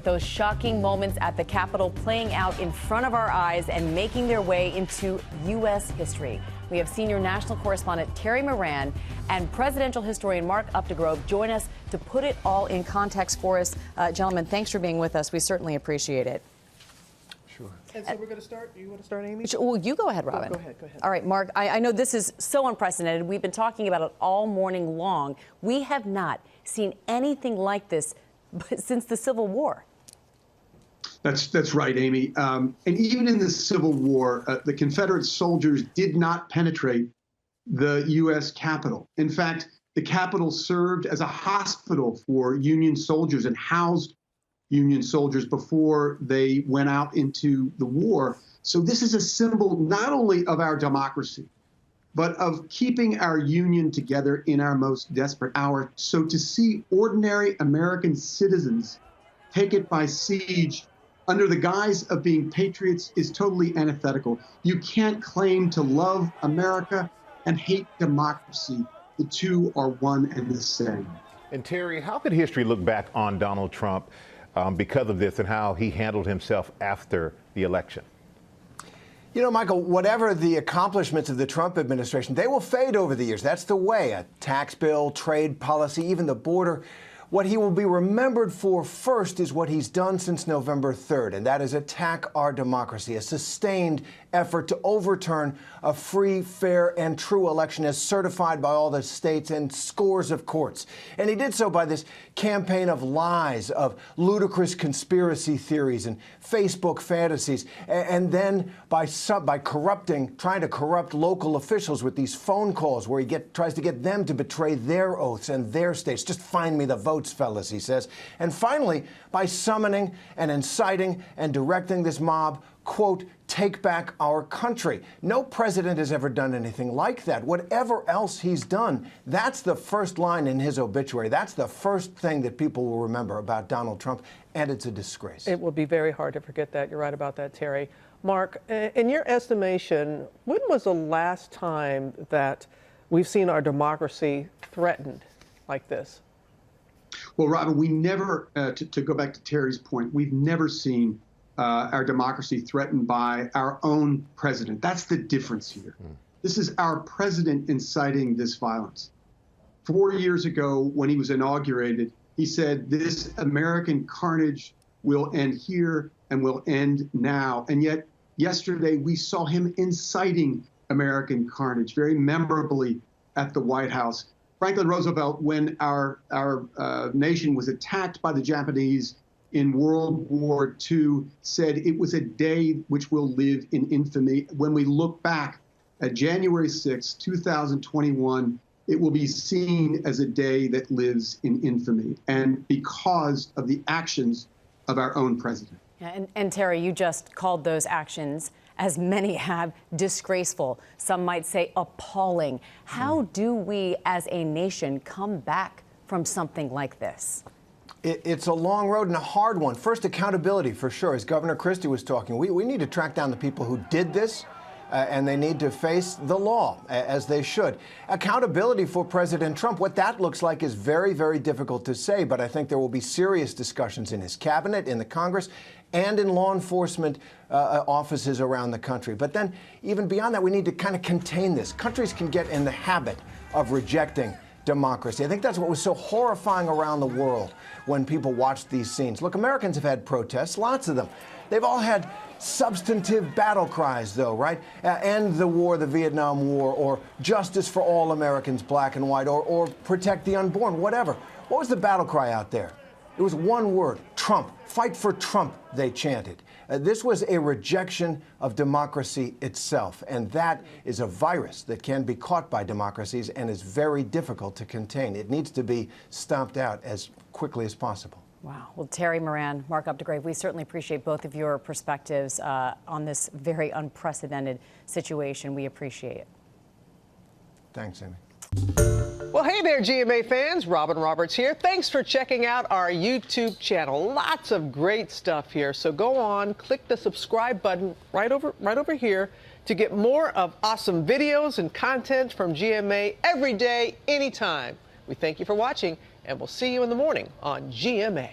Those shocking moments at the Capitol playing out in front of our eyes and making their way into U.S. history. We have senior national correspondent Terry Moran and presidential historian Mark Updegrove join us to put it all in context for us. Gentlemen, thanks for being with us. We certainly appreciate it. Sure. And so we're going to start. You want to start, Amy? Well, you go ahead, Robin. Go ahead. All right, Mark, I know this is so unprecedented. We've been talking about it all morning long. We have not seen anything like this since the Civil War. That's right, Amy. And even in the Civil War, the Confederate soldiers did not penetrate the U.S. Capitol. In fact, the Capitol served as a hospital for Union soldiers and housed Union soldiers before they went out into the war. So this is a symbol not only of our democracy, but of keeping our Union together in our most desperate hour. So to see ordinary American citizens take it by siege under the guise of being patriots is totally antithetical. You can't claim to love America and hate democracy. The two are one and the same. And Terry, how could history look back on Donald Trump because of this and how he handled himself after the election? You know, Michael, whatever the accomplishments of the Trump administration, they will fade over the years. That's the way. A tax bill, trade policy, even the border. What he will be remembered for first is what he's done since November 3rd, and that is attack our democracy, a sustained effort to overturn a free, fair, and true election as certified by all the states and scores of courts. And he did so by this campaign of lies, of ludicrous conspiracy theories and Facebook fantasies, and then by trying to corrupt local officials with these phone calls where he tries to get them to betray their oaths and their states. Just find me the votes, fellas, he says. And finally, by summoning and inciting and directing this mob, quote, take back our country. No president has ever done anything like that. Whatever else he's done, that's the first line in his obituary. That's the first thing that people will remember about Donald Trump, and it's a disgrace. It will be very hard to forget that. You're right about that, Terry. Mark, in your estimation, when was the last time that we've seen our democracy threatened like this? Well, Robin, we never, to go back to Terry's point, we've never seen our democracy threatened by our own president. That's the difference here. This is our president inciting this violence. 4 years ago, when he was inaugurated, he said, this American carnage will end here and will end now. And yet, yesterday, we saw him inciting American carnage very memorably at the White House. Franklin Roosevelt, when our nation was attacked by the Japanese in World War II, said it was a day which will live in infamy. When we look back at January 6, 2021, it will be seen as a day that lives in infamy, and because of the actions of our own president. Yeah, and Terry, you just called those actions, as many have, disgraceful. Some might say appalling. How do we as a nation come back from something like this? It's a long road and a hard one. First, accountability, for sure. As Governor Christie was talking, we need to track down the people who did this, and they need to face the law, as they should. Accountability for President Trump, what that looks like is very, very difficult to say, but I think there will be serious discussions in his cabinet, in the Congress, and in law enforcement offices around the country. But then, even beyond that, we need to kind of contain this. Countries can get in the habit of rejecting democracy. I think that's what was so horrifying around the world when people watched these scenes. Look, Americans have had protests, lots of them. They've all had substantive battle cries, though, right? End the war, the Vietnam War, or justice for all Americans, black and white, or protect the unborn, whatever. What was the battle cry out there? It was one word, Trump. Fight for Trump, they chanted. This was a rejection of democracy itself, and that is a virus that can be caught by democracies and is very difficult to contain. It needs to be stomped out as quickly as possible. Wow. Well, Terry Moran, Mark Updegrove, we certainly appreciate both of your perspectives on this very unprecedented situation. We appreciate it. Thanks, Amy. Well, hey there, GMA fans. Robin Roberts here. Thanks for checking out our YouTube channel. Lots of great stuff here. So go on, click the subscribe button right over here to get more of awesome videos and content from GMA every day, anytime. We thank you for watching, and we'll see you in the morning on GMA.